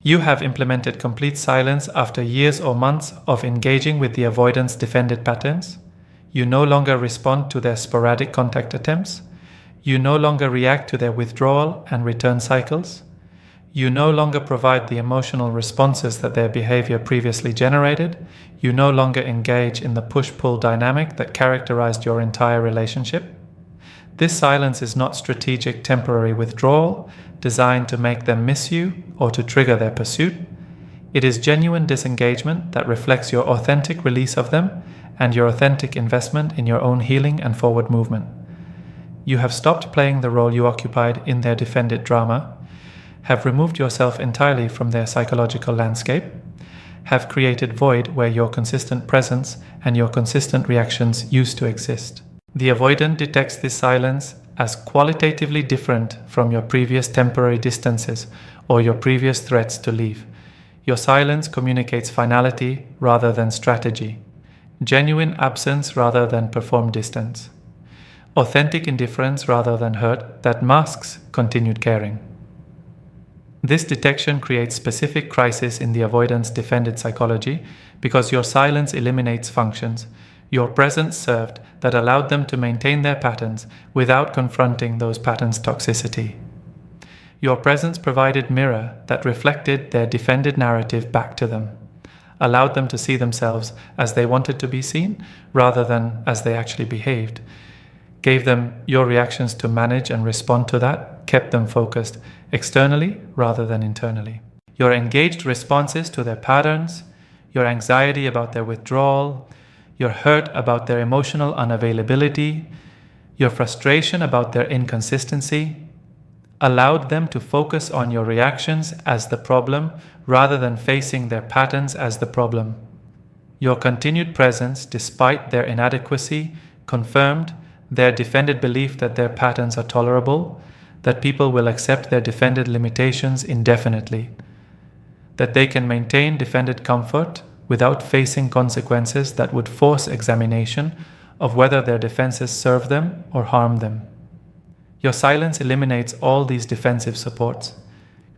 You have implemented complete silence after years or months of engaging with the avoidance defended patterns. You no longer respond to their sporadic contact attempts. You no longer react to their withdrawal and return cycles. You no longer provide the emotional responses that their behavior previously generated. You no longer engage in the push-pull dynamic that characterized your entire relationship. This silence is not strategic temporary withdrawal designed to make them miss you or to trigger their pursuit. It is genuine disengagement that reflects your authentic release of them and your authentic investment in your own healing and forward movement. You have stopped playing the role you occupied in their defended drama, have removed yourself entirely from their psychological landscape, have created void where your consistent presence and your consistent reactions used to exist. The avoidant detects this silence as qualitatively different from your previous temporary distances or your previous threats to leave. Your silence communicates finality rather than strategy, genuine absence rather than performed distance, authentic indifference rather than hurt that masks continued caring. This detection creates specific crisis in the avoidance defended psychology because your silence eliminates functions your presence served that allowed them to maintain their patterns without confronting those patterns' toxicity. Your presence provided mirror that reflected their defended narrative back to them, allowed them to see themselves as they wanted to be seen rather than as they actually behaved, gave them your reactions to manage and respond to that, kept them focused externally rather than internally. Your engaged responses to their patterns, your anxiety about their withdrawal, your hurt about their emotional unavailability, your frustration about their inconsistency, allowed them to focus on your reactions as the problem rather than facing their patterns as the problem. Your continued presence, despite their inadequacy, confirmed their defended belief that their patterns are tolerable, that people will accept their defended limitations indefinitely, that they can maintain defended comfort without facing consequences that would force examination of whether their defenses serve them or harm them. Your silence eliminates all these defensive supports,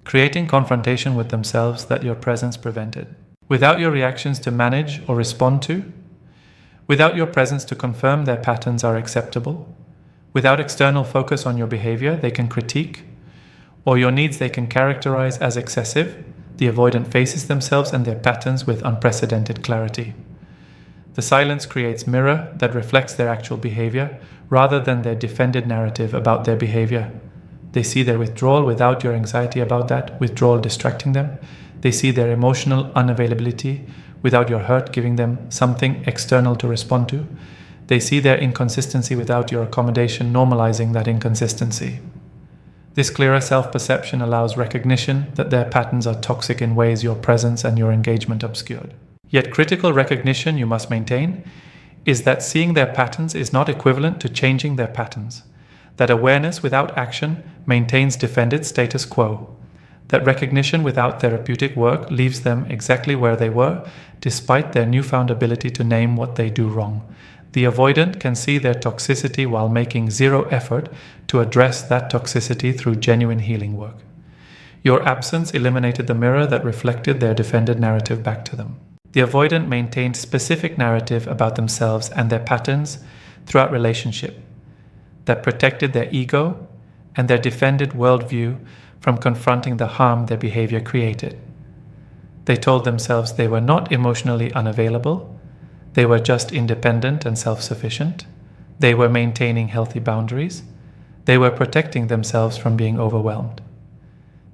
creating confrontation with themselves that your presence prevented. Without your reactions to manage or respond to, without your presence to confirm their patterns are acceptable, without external focus on your behavior they can critique, or your needs they can characterize as excessive, the avoidant faces themselves and their patterns with unprecedented clarity. The silence creates mirror that reflects their actual behavior rather than their defended narrative about their behavior. They see their withdrawal without your anxiety about that withdrawal distracting them. They see their emotional unavailability without your hurt giving them something external to respond to. They see their inconsistency without your accommodation normalizing that inconsistency. This clearer self-perception allows recognition that their patterns are toxic in ways your presence and your engagement obscured. Yet critical recognition you must maintain is that seeing their patterns is not equivalent to changing their patterns, that awareness without action maintains defended status quo, that recognition without therapeutic work leaves them exactly where they were, despite their newfound ability to name what they do wrong. The avoidant can see their toxicity while making zero effort to address that toxicity through genuine healing work. Your absence eliminated the mirror that reflected their defended narrative back to them. The avoidant maintained specific narrative about themselves and their patterns throughout relationship that protected their ego and their defended worldview from confronting the harm their behavior created. They told themselves they were not emotionally unavailable. They were just independent and self-sufficient. They were maintaining healthy boundaries. They were protecting themselves from being overwhelmed.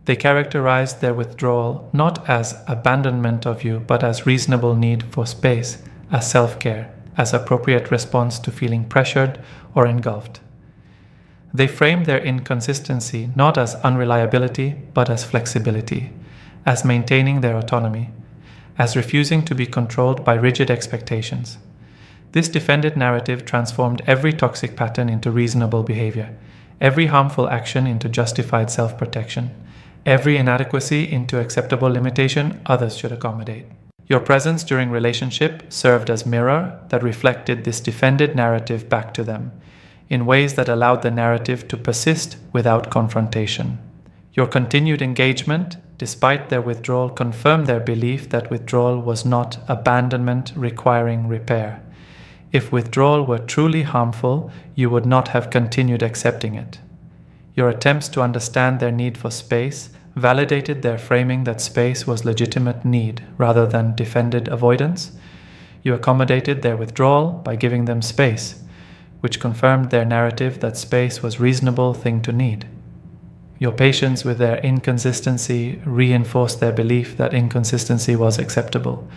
They characterized their withdrawal not as abandonment of you, but as reasonable need for space, as self-care, as appropriate response to feeling pressured or engulfed. They framed their inconsistency not as unreliability, but as flexibility, as maintaining their autonomy, as refusing to be controlled by rigid expectations. This defended narrative transformed every toxic pattern into reasonable behavior, every harmful action into justified self-protection, every inadequacy into acceptable limitation others should accommodate. Your presence during relationship served as mirror that reflected this defended narrative back to them, in ways that allowed the narrative to persist without confrontation. Your continued engagement despite their withdrawal, confirm their belief that withdrawal was not abandonment requiring repair. If withdrawal were truly harmful, you would not have continued accepting it. Your attempts to understand their need for space validated their framing that space was legitimate need rather than defended avoidance. You accommodated their withdrawal by giving them space, which confirmed their narrative that space was a reasonable thing to need. Your patience with their inconsistency reinforced their belief that inconsistency was acceptable.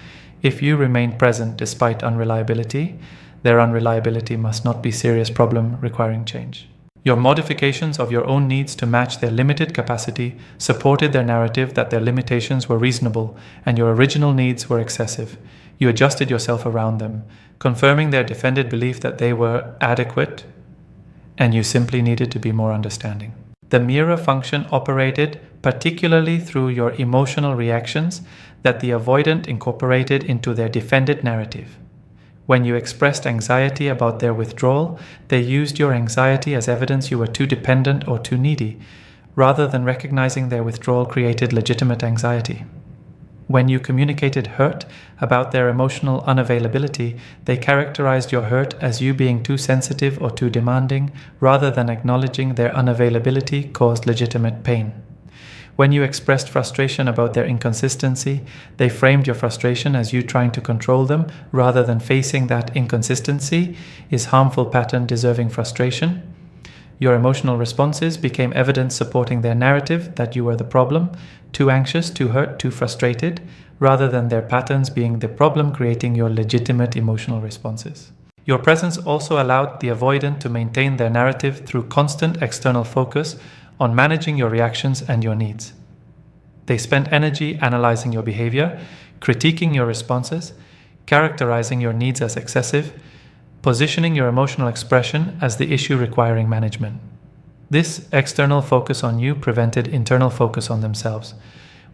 If you remained present despite unreliability, their unreliability must not be a serious problem requiring change. Your modifications of your own needs to match their limited capacity supported their narrative that their limitations were reasonable and your original needs were excessive. You adjusted yourself around them, confirming their defended belief that they were adequate and you simply needed to be more understanding. The mirror function operated particularly through your emotional reactions that the avoidant incorporated into their defended narrative. When you expressed anxiety about their withdrawal, they used your anxiety as evidence you were too dependent or too needy, rather than recognizing their withdrawal created legitimate anxiety. When you communicated hurt about their emotional unavailability, they characterized your hurt as you being too sensitive or too demanding, rather than acknowledging their unavailability caused legitimate pain. When you expressed frustration about their inconsistency, they framed your frustration as you trying to control them, rather than facing that inconsistency is harmful pattern deserving frustration. Your emotional responses became evidence supporting their narrative that you were the problem, too anxious, too hurt, too frustrated, rather than their patterns being the problem creating your legitimate emotional responses. Your presence also allowed the avoidant to maintain their narrative through constant external focus on managing your reactions and your needs. They spent energy analyzing your behavior, critiquing your responses, characterizing your needs as excessive, positioning your emotional expression as the issue requiring management. This external focus on you prevented internal focus on themselves.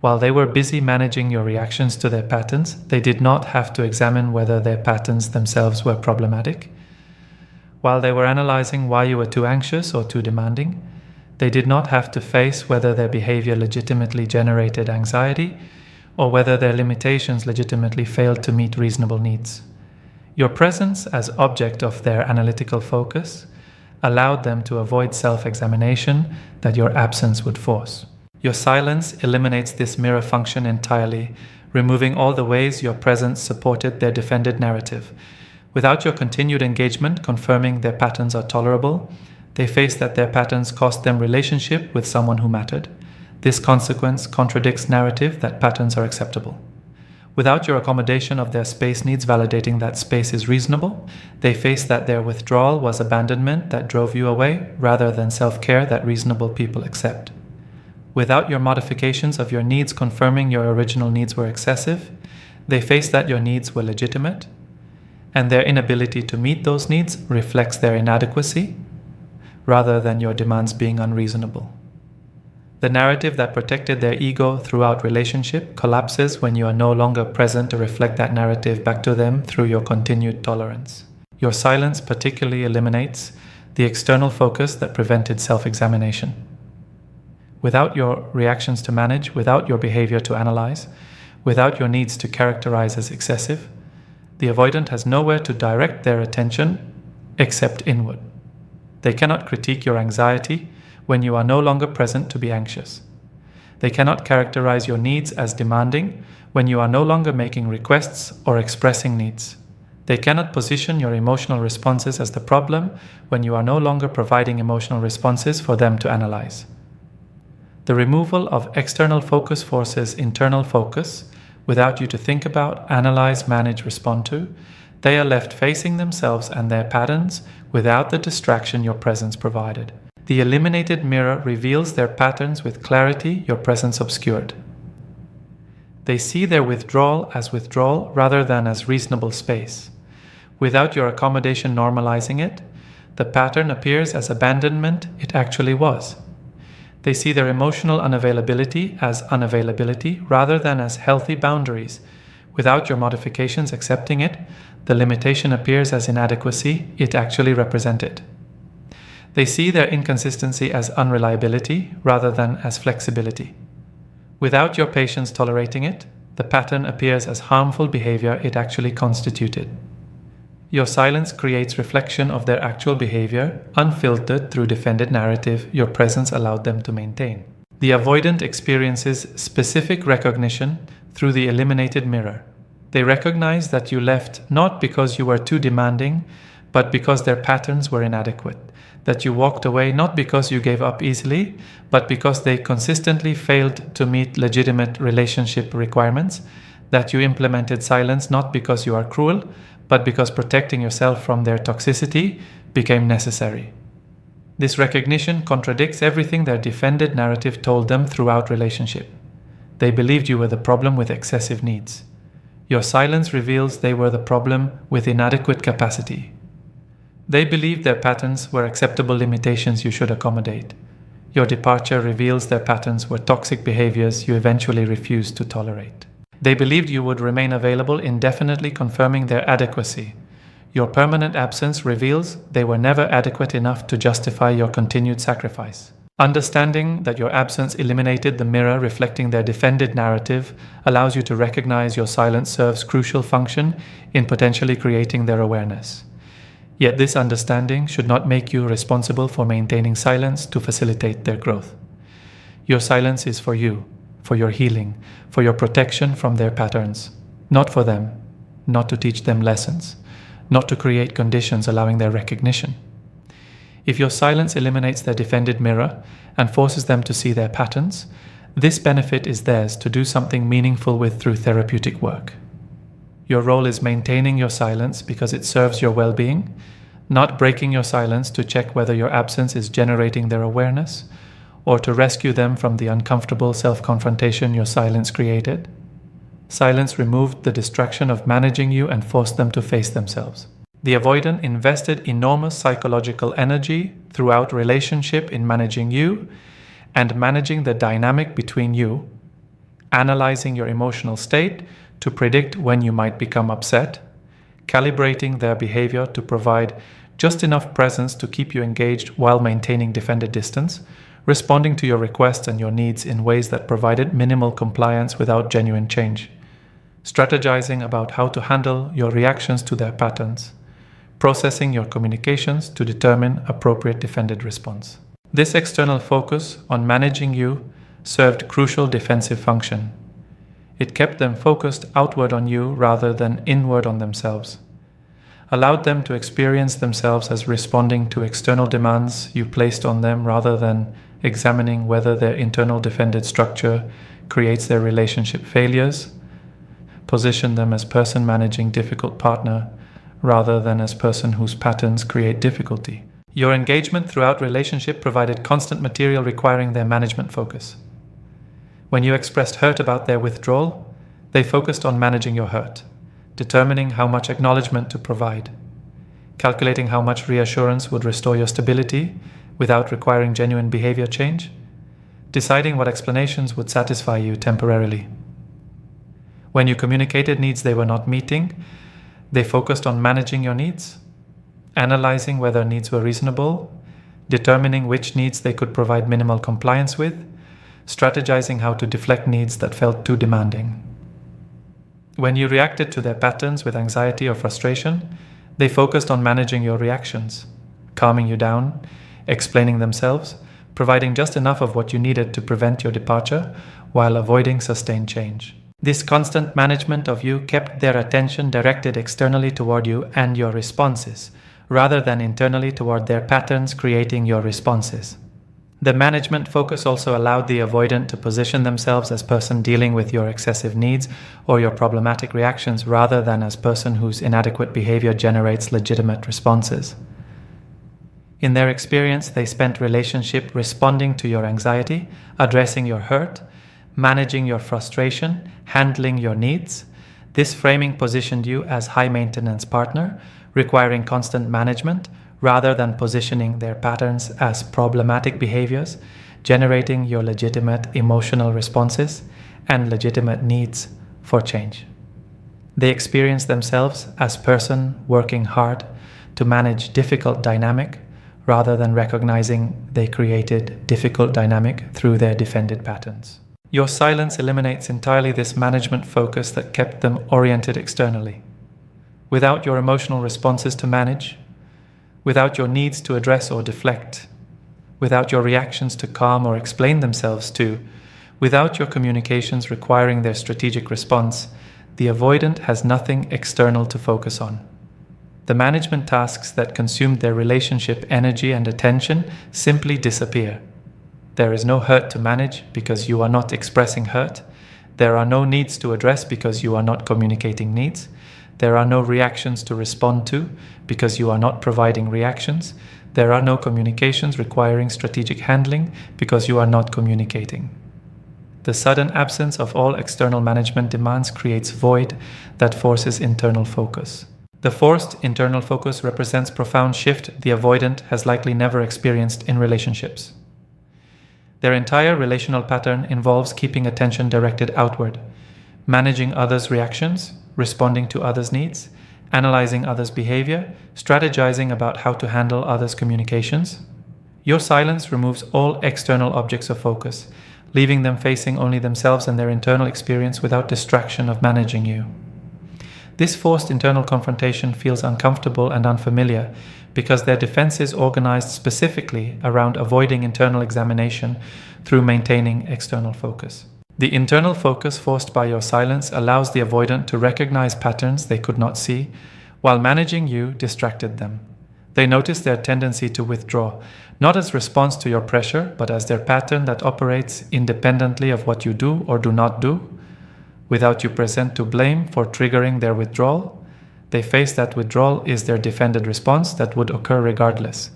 While they were busy managing your reactions to their patterns, they did not have to examine whether their patterns themselves were problematic. While they were analyzing why you were too anxious or too demanding, they did not have to face whether their behavior legitimately generated anxiety or whether their limitations legitimately failed to meet reasonable needs. Your presence as object of their analytical focus allowed them to avoid self-examination that your absence would force. Your silence eliminates this mirror function entirely, removing all the ways your presence supported their defended narrative. Without your continued engagement confirming their patterns are tolerable, they face that their patterns cost them relationship with someone who mattered. This consequence contradicts narrative that patterns are acceptable. Without your accommodation of their space needs validating that space is reasonable, they face that their withdrawal was abandonment that drove you away rather than self-care that reasonable people accept. Without your modifications of your needs confirming your original needs were excessive, they face that your needs were legitimate, and their inability to meet those needs reflects their inadequacy rather than your demands being unreasonable. The narrative that protected their ego throughout relationship collapses when you are no longer present to reflect that narrative back to them through your continued tolerance. Your silence particularly eliminates the external focus that prevented self-examination. Without your reactions to manage, without your behavior to analyze, without your needs to characterize as excessive, the avoidant has nowhere to direct their attention except inward. They cannot critique your anxiety when you are no longer present to be anxious. They cannot characterize your needs as demanding when you are no longer making requests or expressing needs. They cannot position your emotional responses as the problem when you are no longer providing emotional responses for them to analyze. The removal of external focus forces internal focus without you to think about, analyze, manage, respond to. They are left facing themselves and their patterns without the distraction your presence provided. The eliminated mirror reveals their patterns with clarity your presence obscured. They see their withdrawal as withdrawal rather than as reasonable space. Without your accommodation normalizing it, the pattern appears as abandonment it actually was. They see their emotional unavailability as unavailability rather than as healthy boundaries. Without your modifications accepting it, the limitation appears as inadequacy it actually represented. They see their inconsistency as unreliability rather than as flexibility. Without your patients tolerating it, the pattern appears as harmful behavior it actually constituted. Your silence creates reflection of their actual behavior, unfiltered through defended narrative your presence allowed them to maintain. The avoidant experiences specific recognition through the eliminated mirror. They recognize that you left not because you were too demanding, but because their patterns were inadequate. That you walked away not because you gave up easily, but because they consistently failed to meet legitimate relationship requirements. That you implemented silence not because you are cruel, but because protecting yourself from their toxicity became necessary. This recognition contradicts everything their defended narrative told them throughout relationship. They believed you were the problem with excessive needs. Your silence reveals they were the problem with inadequate capacity. They believed their patterns were acceptable limitations you should accommodate. Your departure reveals their patterns were toxic behaviors you eventually refused to tolerate. They believed you would remain available indefinitely, confirming their adequacy. Your permanent absence reveals they were never adequate enough to justify your continued sacrifice. Understanding that your absence eliminated the mirror reflecting their defended narrative allows you to recognize your silence serves crucial function in potentially creating their awareness. Yet this understanding should not make you responsible for maintaining silence to facilitate their growth. Your silence is for you, for your healing, for your protection from their patterns, not for them, not to teach them lessons, not to create conditions allowing their recognition. If your silence eliminates their defended mirror and forces them to see their patterns, this benefit is theirs to do something meaningful with through therapeutic work. Your role is maintaining your silence because it serves your well-being, not breaking your silence to check whether your absence is generating their awareness or to rescue them from the uncomfortable self-confrontation your silence created. Silence removed the distraction of managing you and forced them to face themselves. The avoidant invested enormous psychological energy throughout relationship in managing you and managing the dynamic between you, analyzing your emotional state to predict when you might become upset, calibrating their behavior to provide just enough presence to keep you engaged while maintaining defended distance, responding to your requests and your needs in ways that provided minimal compliance without genuine change, strategizing about how to handle your reactions to their patterns, processing your communications to determine appropriate defended response. This external focus on managing you served crucial defensive function. It kept them focused outward on you rather than inward on themselves, allowed them to experience themselves as responding to external demands you placed on them rather than examining whether their internal defended structure creates their relationship failures, positioned them as person managing difficult partner rather than as person whose patterns create difficulty. Your engagement throughout relationship provided constant material requiring their management focus. When you expressed hurt about their withdrawal, they focused on managing your hurt, determining how much acknowledgement to provide, calculating how much reassurance would restore your stability without requiring genuine behavior change, deciding what explanations would satisfy you temporarily. When you communicated needs they were not meeting, they focused on managing your needs, analyzing whether needs were reasonable, determining which needs they could provide minimal compliance with, strategizing how to deflect needs that felt too demanding. When you reacted to their patterns with anxiety or frustration, they focused on managing your reactions, calming you down, explaining themselves, providing just enough of what you needed to prevent your departure while avoiding sustained change. This constant management of you kept their attention directed externally toward you and your responses, rather than internally toward their patterns creating your responses. The management focus also allowed the avoidant to position themselves as person dealing with your excessive needs or your problematic reactions rather than as person whose inadequate behavior generates legitimate responses. In their experience, they spent relationship responding to your anxiety, addressing your hurt, managing your frustration, handling your needs. This framing positioned you as high-maintenance partner, requiring constant management, rather than positioning their patterns as problematic behaviors, generating your legitimate emotional responses and legitimate needs for change. They experience themselves as person working hard to manage difficult dynamic, rather than recognizing they created difficult dynamic through their defended patterns. Your silence eliminates entirely this management focus that kept them oriented externally. Without your emotional responses to manage, without your needs to address or deflect, without your reactions to calm or explain themselves to, without your communications requiring their strategic response, the avoidant has nothing external to focus on. The management tasks that consumed their relationship energy and attention simply disappear. There is no hurt to manage because you are not expressing hurt. There are no needs to address because you are not communicating needs. There are no reactions to respond to because you are not providing reactions. There are no communications requiring strategic handling because you are not communicating. The sudden absence of all external management demands creates void that forces internal focus. The forced internal focus represents profound shift the avoidant has likely never experienced in relationships. Their entire relational pattern involves keeping attention directed outward, managing others' reactions, responding to others' needs, analyzing others' behavior, strategizing about how to handle others' communications. Your silence removes all external objects of focus, leaving them facing only themselves and their internal experience without distraction of managing you. This forced internal confrontation feels uncomfortable and unfamiliar because their defense is organized specifically around avoiding internal examination through maintaining external focus. The internal focus forced by your silence allows the avoidant to recognize patterns they could not see, while managing you distracted them. They notice their tendency to withdraw, not as response to your pressure, but as their pattern that operates independently of what you do or do not do. Without you present to blame for triggering their withdrawal, they face that withdrawal is their defended response that would occur regardless.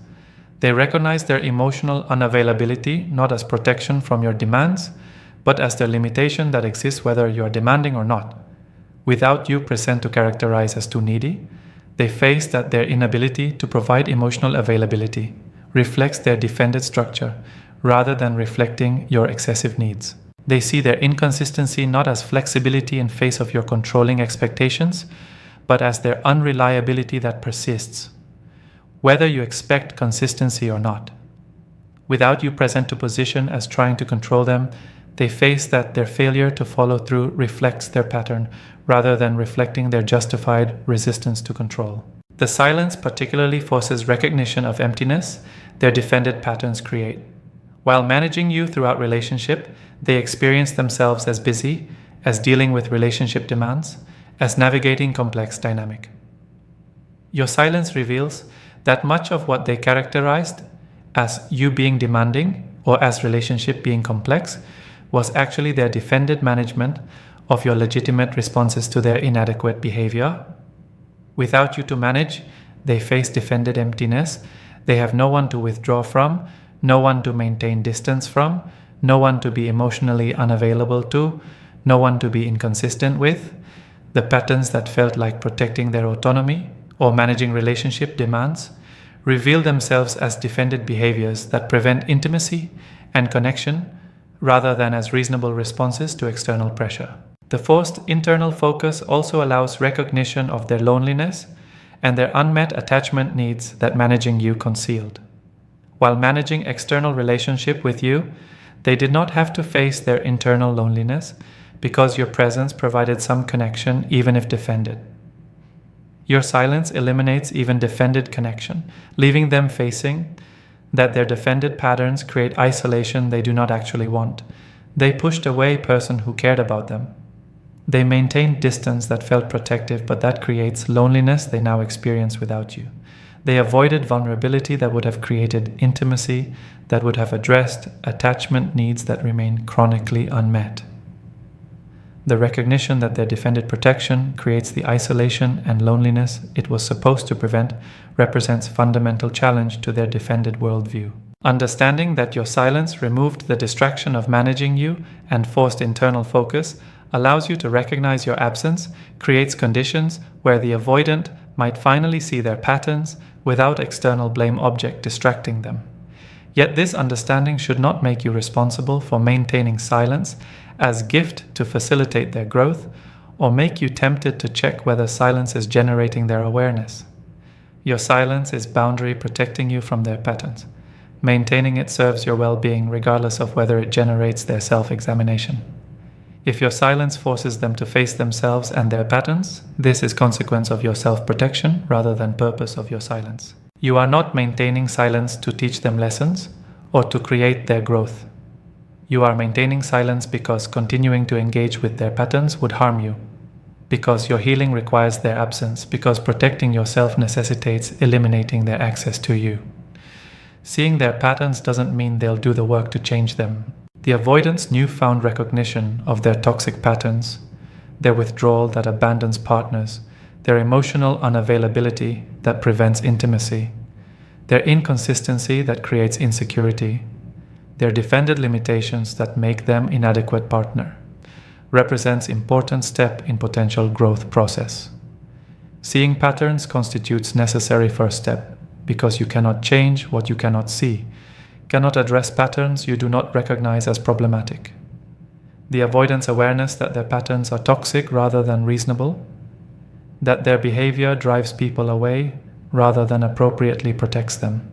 They recognize their emotional unavailability not as protection from your demands, but as their limitation that exists whether you are demanding or not. Without you present to characterize as too needy, they face that their inability to provide emotional availability reflects their defended structure rather than reflecting your excessive needs. They see their inconsistency not as flexibility in face of your controlling expectations, but as their unreliability that persists, whether you expect consistency or not. Without you present to position as trying to control them, they face that their failure to follow through reflects their pattern rather than reflecting their justified resistance to control. The silence particularly forces recognition of emptiness their defended patterns create. While managing you throughout relationship, they experience themselves as busy, as dealing with relationship demands, as navigating complex dynamic. Your silence reveals that much of what they characterized as you being demanding or as relationship being complex was actually their defended management of your legitimate responses to their inadequate behavior. Without you to manage, they face defended emptiness. They have no one to withdraw from, no one to maintain distance from, no one to be emotionally unavailable to, no one to be inconsistent with. The patterns that felt like protecting their autonomy or managing relationship demands reveal themselves as defended behaviors that prevent intimacy and connection rather than as reasonable responses to external pressure. The forced internal focus also allows recognition of their loneliness and their unmet attachment needs that managing you concealed. While managing external relationship with you, they did not have to face their internal loneliness because your presence provided some connection even if defended. Your silence eliminates even defended connection, leaving them facing that their defended patterns create isolation they do not actually want. They pushed away a person who cared about them. They maintained distance that felt protective, but that creates loneliness they now experience without you. They avoided vulnerability that would have created intimacy, that would have addressed attachment needs that remain chronically unmet. The recognition that their defended protection creates the isolation and loneliness it was supposed to prevent represents fundamental challenge to their defended worldview. Understanding that your silence removed the distraction of managing you and forced internal focus allows you to recognize your absence, creates conditions where the avoidant might finally see their patterns without external blame object distracting them. Yet this understanding should not make you responsible for maintaining silence as gift to facilitate their growth or make you tempted to check whether silence is generating their awareness. Your silence is boundary protecting you from their patterns, Maintaining it serves your well-being regardless of whether it generates their self-examination. If your silence forces them to face themselves and their patterns, this is consequence of your self-protection rather than purpose of your silence. You are not maintaining silence to teach them lessons or to create their growth. You are maintaining silence because continuing to engage with their patterns would harm you, because your healing requires their absence, because protecting yourself necessitates eliminating their access to you. Seeing their patterns doesn't mean they'll do the work to change them. The avoidant's newfound recognition of their toxic patterns, their withdrawal that abandons partners, their emotional unavailability that prevents intimacy, their inconsistency that creates insecurity, their defended limitations that make them inadequate partner, represents important step in potential growth process. Seeing patterns constitutes necessary first step, because you cannot change what you cannot see, cannot address patterns you do not recognize as problematic. The avoidant's awareness that their patterns are toxic rather than reasonable, that their behavior drives people away rather than appropriately protects them,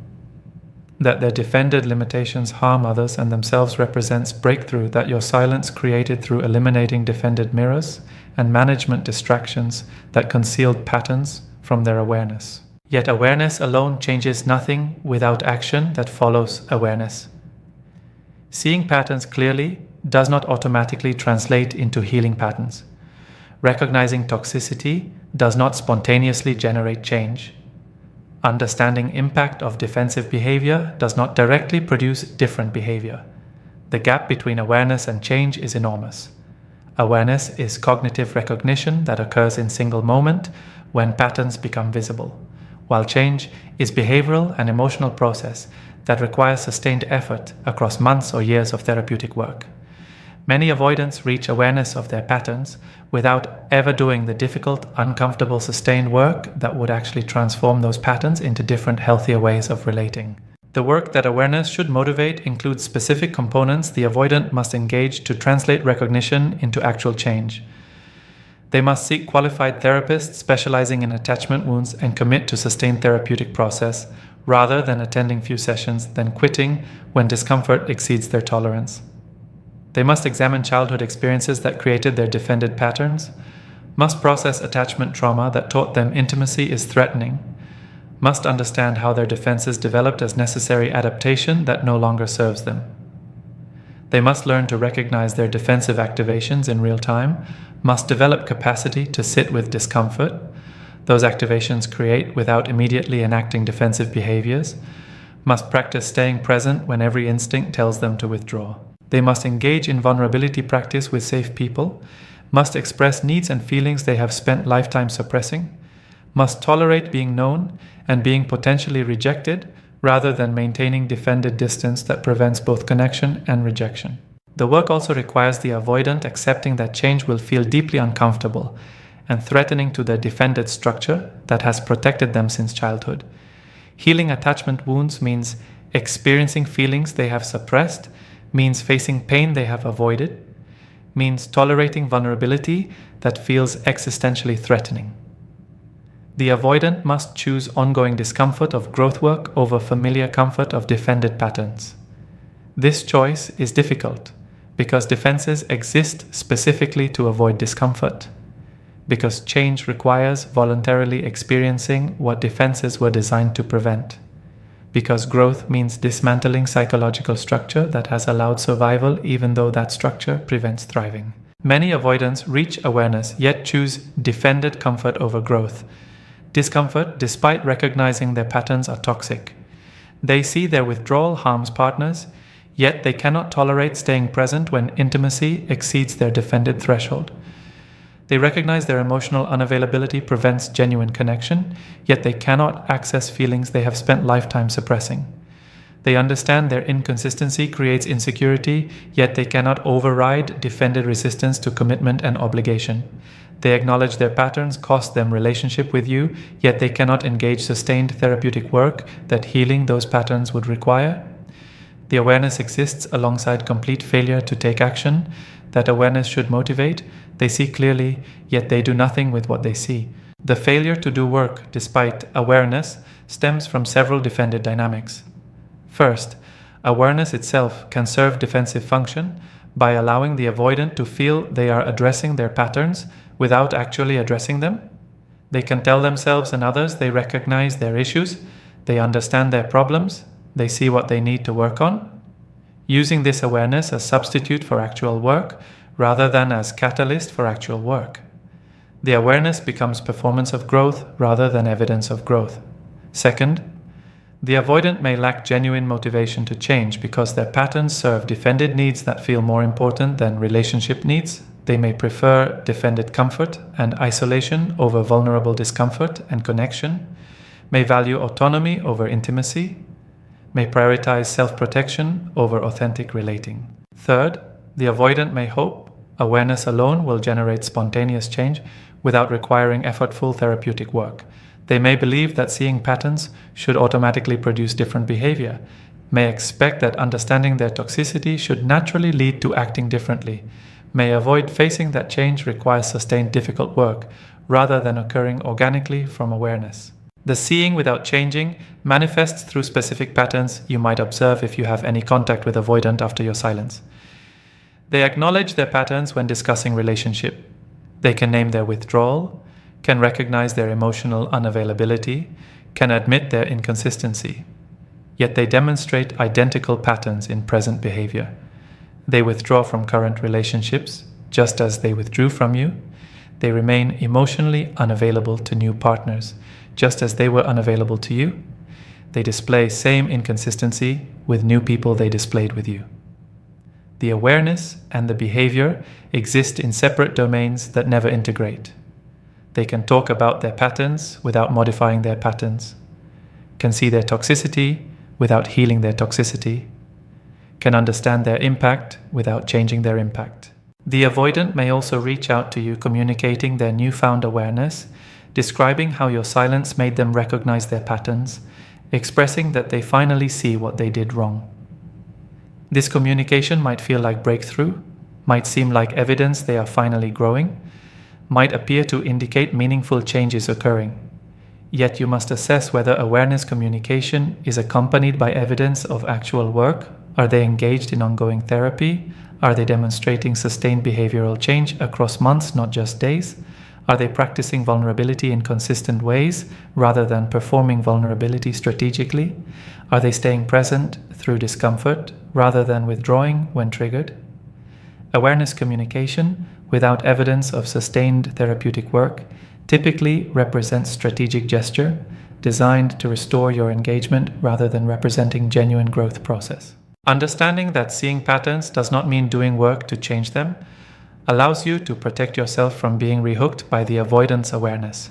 that their defended limitations harm others and themselves represents breakthrough that your silence created through eliminating defended mirrors and management distractions that concealed patterns from their awareness. Yet awareness alone changes nothing without action that follows awareness. Seeing patterns clearly does not automatically translate into healing patterns. Recognizing toxicity does not spontaneously generate change. Understanding impact of defensive behavior does not directly produce different behavior. The gap between awareness and change is enormous. Awareness is cognitive recognition that occurs in single moment when patterns become visible, while change is behavioral and emotional process that requires sustained effort across months or years of therapeutic work. Many avoidants reach awareness of their patterns without ever doing the difficult, uncomfortable, sustained work that would actually transform those patterns into different, healthier ways of relating. The work that awareness should motivate includes specific components the avoidant must engage to translate recognition into actual change. They must seek qualified therapists specializing in attachment wounds and commit to sustained therapeutic process rather than attending few sessions, then quitting when discomfort exceeds their tolerance. They must examine childhood experiences that created their defended patterns, must process attachment trauma that taught them intimacy is threatening, must understand how their defenses developed as necessary adaptation that no longer serves them. They must learn to recognize their defensive activations in real time, must develop capacity to sit with discomfort those activations create without immediately enacting defensive behaviors, must practice staying present when every instinct tells them to withdraw. They must engage in vulnerability practice with safe people, must express needs and feelings they have spent lifetime suppressing, must tolerate being known and being potentially rejected rather than maintaining defended distance that prevents both connection and rejection. The work also requires the avoidant accepting that change will feel deeply uncomfortable and threatening to their defended structure that has protected them since childhood. Healing attachment wounds means experiencing feelings they have suppressed, means facing pain they have avoided, means tolerating vulnerability that feels existentially threatening. The avoidant must choose ongoing discomfort of growth work over familiar comfort of defended patterns. This choice is difficult because defenses exist specifically to avoid discomfort, because change requires voluntarily experiencing what defenses were designed to prevent, because growth means dismantling psychological structure that has allowed survival even though that structure prevents thriving. Many avoidants reach awareness yet choose defended comfort over growth. Discomfort despite recognizing their patterns are toxic. They see their withdrawal harms partners, yet they cannot tolerate staying present when intimacy exceeds their defended threshold. They recognize their emotional unavailability prevents genuine connection, yet they cannot access feelings they have spent lifetime suppressing. They understand their inconsistency creates insecurity, yet they cannot override defended resistance to commitment and obligation. They acknowledge their patterns cost them relationship with you, yet they cannot engage sustained therapeutic work that healing those patterns would require. The awareness exists alongside complete failure to take action. That awareness should motivate. They see clearly, yet they do nothing with what they see. The failure to do work despite awareness stems from several defended dynamics. First, awareness itself can serve defensive function by allowing the avoidant to feel they are addressing their patterns without actually addressing them. They can tell themselves and others they recognize their issues, they understand their problems, they see what they need to work on, using this awareness as substitute for actual work rather than as catalyst for actual work. The awareness becomes performance of growth rather than evidence of growth. Second, the avoidant may lack genuine motivation to change because their patterns serve defended needs that feel more important than relationship needs. They may prefer defended comfort and isolation over vulnerable discomfort and connection, may value autonomy over intimacy, may prioritize self-protection over authentic relating. Third, the avoidant may hope awareness alone will generate spontaneous change without requiring effortful therapeutic work. They may believe that seeing patterns should automatically produce different behavior, may expect that understanding their toxicity should naturally lead to acting differently, may avoid facing that change requires sustained difficult work rather than occurring organically from awareness. The seeing without changing manifests through specific patterns you might observe if you have any contact with avoidant after your silence. They acknowledge their patterns when discussing relationship. They can name their withdrawal, can recognize their emotional unavailability, can admit their inconsistency. Yet they demonstrate identical patterns in present behavior. They withdraw from current relationships, just as they withdrew from you. They remain emotionally unavailable to new partners, just as they were unavailable to you. They display same inconsistency with new people they displayed with you. The awareness and the behavior exist in separate domains that never integrate. They can talk about their patterns without modifying their patterns, can see their toxicity without healing their toxicity, can understand their impact without changing their impact. The avoidant may also reach out to you communicating their newfound awareness, describing how your silence made them recognize their patterns, expressing that they finally see what they did wrong. This communication might feel like breakthrough, might seem like evidence they are finally growing, might appear to indicate meaningful changes occurring. Yet you must assess whether awareness communication is accompanied by evidence of actual work. Are they engaged in ongoing therapy? Are they demonstrating sustained behavioral change across months, not just days? Are they practicing vulnerability in consistent ways rather than performing vulnerability strategically? Are they staying present through discomfort rather than withdrawing when triggered? Awareness communication without evidence of sustained therapeutic work typically represents strategic gesture designed to restore your engagement rather than representing genuine growth process. Understanding that seeing patterns does not mean doing work to change them allows you to protect yourself from being rehooked by the avoidance awareness.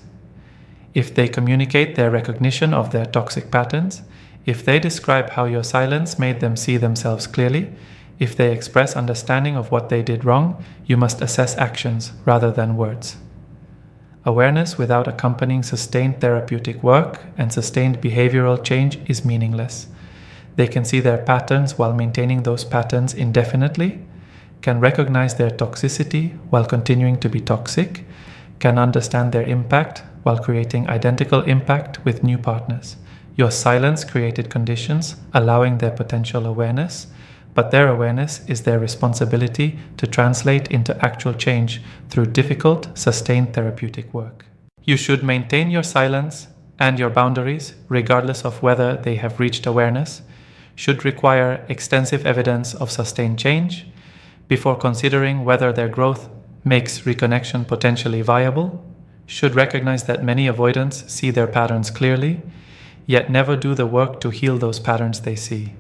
If they communicate their recognition of their toxic patterns, if they describe how your silence made them see themselves clearly, if they express understanding of what they did wrong, you must assess actions rather than words. Awareness without accompanying sustained therapeutic work and sustained behavioral change is meaningless. They can see their patterns while maintaining those patterns indefinitely, can recognize their toxicity while continuing to be toxic, can understand their impact while creating identical impact with new partners. Your silence created conditions allowing their potential awareness, but their awareness is their responsibility to translate into actual change through difficult, sustained therapeutic work. You should maintain your silence and your boundaries regardless of whether they have reached awareness, should require extensive evidence of sustained change before considering whether their growth makes reconnection potentially viable, should recognize that many avoidants see their patterns clearly, yet never do the work to heal those patterns they see.